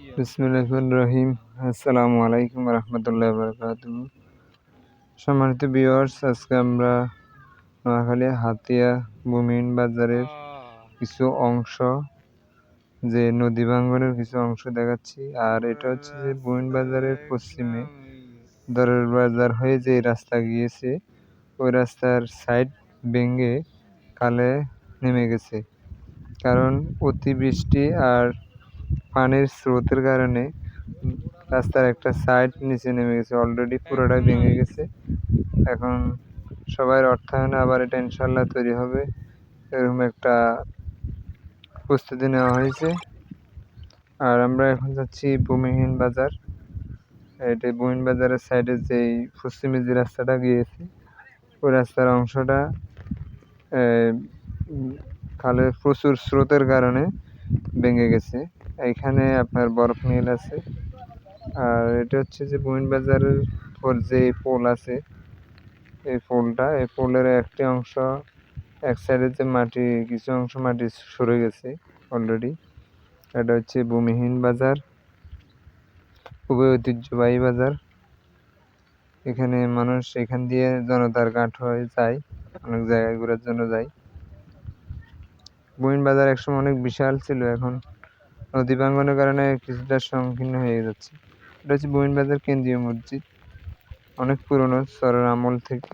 বিসমিল্লাহির রহিম। আসসালামু আলাইকুম রহমতুল্লাহ বারাকাতুহু। সম্মানিত ভিউয়ার্স, আজকে আমরা নোয়াখালী হাতিয়া বুমিন বাজারের কিছু অংশ, যে নদী ভাঙ্গনের কিছু অংশ দেখাচ্ছি। আর এটা হচ্ছে যে বুমিন বাজারের পশ্চিমে দরের বাজার হয়ে যে রাস্তা গিয়েছে, ওই রাস্তার সাইড ভেঙে খালে নেমে গেছে। কারণ অতিবৃষ্টি আর পানির স্রোতের কারণে রাস্তার একটা সাইড নিচে নেমে গেছে, অলরেডি পুরোটাই ভেঙে গেছে। এখন সবাই অর্থায়নে আবার এটা ইনশাল্লাহ তৈরি হবে, এরকম একটা প্রস্তুতি নেওয়া হয়েছে। আর আমরা এখন যাচ্ছি ভূমিহীন বাজার। এটা ভূমিহীন বাজারের সাইডে যেই পশ্চিমে যে রাস্তাটা গিয়েছে, ওই রাস্তার অংশটা খালের প্রচুর স্রোতের কারণে ভেঙে গেছে। এইখানে আপনার বরফ মিল আছে। আর এটা হচ্ছে যে বুমিন বাজারের পর যে পোল আছে, এই পোলের একটি অংশ, এক সাইডে যে মাটি, কিছু অংশ মাটি সরে গেছে অলরেডি। এটা হচ্ছে ভূমিহীন বাজার, খুবই ঐতিহ্যবাহী বাজার। এখানে মানুষ এখান দিয়ে জনতার ঘাট হয়ে যায়, অনেক জায়গায় ঘোরার জন্য যায়। ভূমিহীন বাজার একসময় অনেক বিশাল ছিল, এখন নদী ভাঙ্গনের কারণে কিছুটা সংকীর্ণ হয়ে যাচ্ছে। এটা হচ্ছে ভূমিহীন বাজার কেন্দ্রীয় মসজিদ, অনেক পুরনো, সরের আমল থেকে।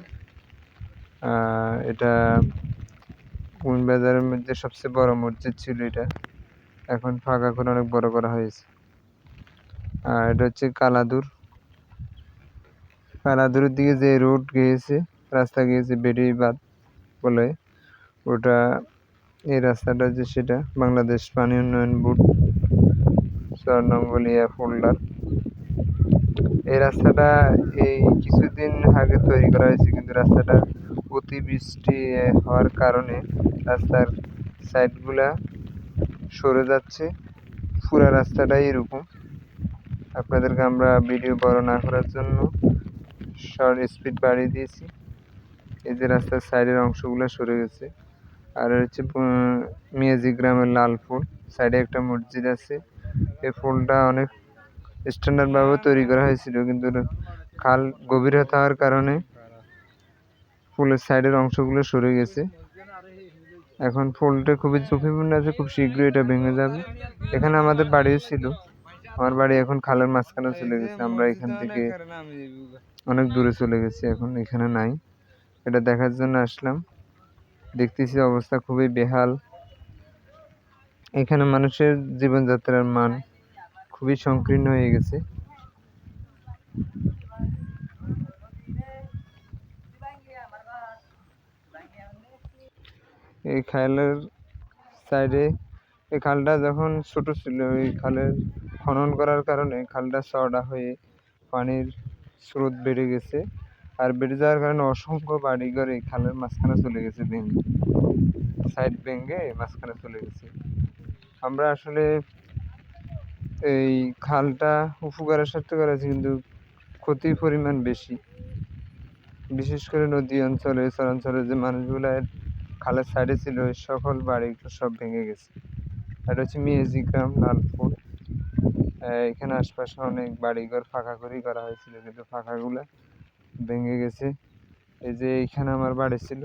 এটা ভূমিহীন বাজারের মধ্যে সবচেয়ে বড় মসজিদ ছিল এটা, এখন ফাঁকা করে অনেক বড় করা হয়েছে। আর এটা হচ্ছে কালাদুরের দিকে যে রোড গিয়েছে, রাস্তা গিয়েছে বেড়িবাঁধ বলে, ওটা এই রাস্তাটা যে সেটা বাংলাদেশ পানি উন্নয়ন বোর্ড স্বর্ণঙ্গলিয়া ফোল্ডার। এই রাস্তাটা এই কিছুদিন আগে তৈরি করা হয়েছে, কিন্তু রাস্তাটা অতিবৃষ্টি হওয়ার কারণে রাস্তার সাইডগুলা সরে যাচ্ছে। পুরো রাস্তাটাই এরকম। আপনাদেরকে আমরা ভিডিও বড় না করার জন্য শর্ট স্পিড বাড়িয়ে দিয়েছি। এই যে রাস্তার সাইডের অংশগুলো সরে গেছে। আর হচ্ছে মিয়াজি গ্রামের লাল ফুল, সাইডে একটা মসজিদ আছে। এই ফুলটা অনেক স্ট্যান্ডার্ডভাবে তৈরি করা হয়েছিল, কিন্তু খাল গভীরতা হওয়ার কারণে ফুলের সাইডের অংশগুলো সরে গেছে। এখন ফুলটা খুবই ঝুঁকিপূর্ণ আছে, খুব শীঘ্রই এটা ভেঙে যাবে। এখানে আমাদের বাড়িও ছিল, আমার বাড়ি এখন খালের মাঝখানে চলে গেছে। আমরা এখান থেকে অনেক দূরে চলে গেছি, এখন এখানে নাই। এটা দেখার জন্য আসলাম, দেখতেছি অবস্থা খুবই বেহাল। এখানে মানুষের জীবনযাত্রার মান খুবই সংকীর্ণ হয়ে গেছে। এই খালের সাইডে, এই খালটা যখন ছোট ছিল, এই খালের খনন করার কারণে খালটা চওড়া হয়ে পানির স্রোত বেড়ে গেছে। আর বেড়ে যাওয়ার কারণে অসংখ্য বাড়িঘর এই খালের মাঝখানে চলে গেছে, ভেঙে সাইড ভেঙে মাঝখানে চলে গেছে। আমরা আসলে এই খালটা উপকারের সাথে করেছি, কিন্তু ক্ষতির পরিমাণ বেশি। বিশেষ করে নদী অঞ্চলে, চরাঞ্চলে যে মানুষগুলা খালের সাইডে ছিল, সকল বাড়ি সব ভেঙে গেছে। এটা হচ্ছে মিয়াজি গ্রাম লালপুর। এখানে আশপাশে অনেক বাড়িঘর ফাঁকা করেই করা হয়েছিল, কিন্তু ফাঁকাগুলা ভেঙে গেছে। এই যে এইখানে আমার বাড়ি ছিল,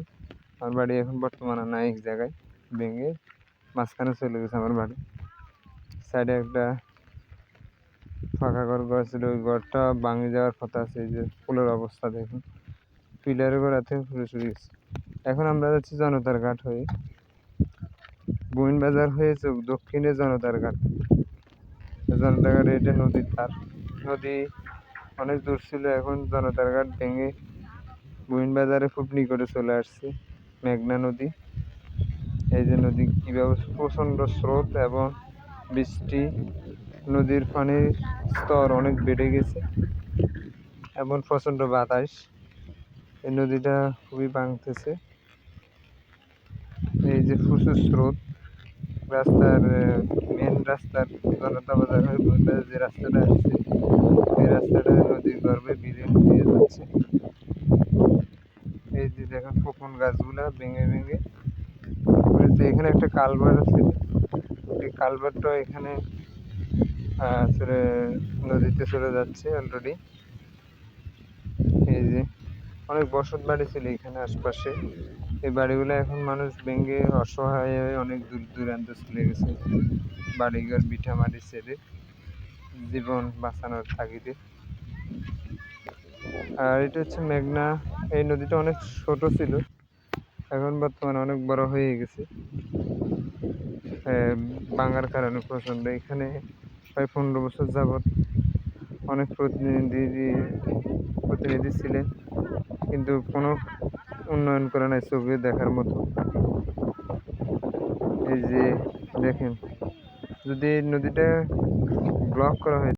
আমার বাড়ি এখন বর্তমানে নাই, এক জায়গায় ভেঙে মাঝখানে চলে গেছে আমার বাড়ি। সাইডে একটা ফাঁকা ঘর ছিল, ওই ঘরটা ভাঙে যাওয়ার কথা আছে। এই যে ফুলের অবস্থা দেখুন, পিলারের ঘর থেকে ফুলে চলে গেছে। এখন আমরা যাচ্ছি জনতার ঘাট হয়ে, বুমিন বাজার হয়ে দক্ষিণে জনতার ঘাট। জনতার ঘাট এটা নদীর ধার, নদী অনেক দূর ছিল, এখন জনতার ঘাট ভেঙে বুমিন বাজারে খুব নিকটে চলে আসছে মেঘনা নদী। এই যে নদী কীভাবে প্রচণ্ড স্রোত এবং বৃষ্টি, নদীর পানির স্তর অনেক বেড়ে গেছে এবং প্রচণ্ড বাতাস, এই নদীটা খুবই ভাঙতেছে। এই যে প্রচুর স্রোত, রাস্তার মেন রাস্তার জনতা বাজার হয়ে যে রাস্তাটা আছে, এই রাস্তাটা নদীর গর্ভে বিলীন হয়ে যাচ্ছে। এই যে দেখেন কোকন গাছগুলা ভেঙে ভেঙে পড়েছে। এখানে একটা কালভার্ট আছে, এই কালভার্টটা এখানে চলে নদীতে চলে যাচ্ছে অলরেডি। এই যে অনেক বসত বাড়ি ছিল এখানে আশপাশে, এই বাড়িগুলো এখন মানুষ ভেঙে অসহায় হয়ে অনেক দূর দূরান্তে চলে গেছে বাড়িঘর ভিটা মাটি ছেড়ে জীবন বাঁচানোর তাগিদে। আর এটা হচ্ছে মেঘনা। এই নদীটা অনেক ছোট ছিল, এখন বর্তমানে অনেক বড় হয়ে গেছে ভাঙার কারণে প্রচণ্ড। এখানে প্রায় 15 বছর যাবৎ অনেক প্রতিনিধি ছিলেন, কিন্তু কোনো উন্নয়ন করে নাই চোখে দেখার মতো। এই যে দেখেন, যদি এই নদীটা ব্লক করা হয়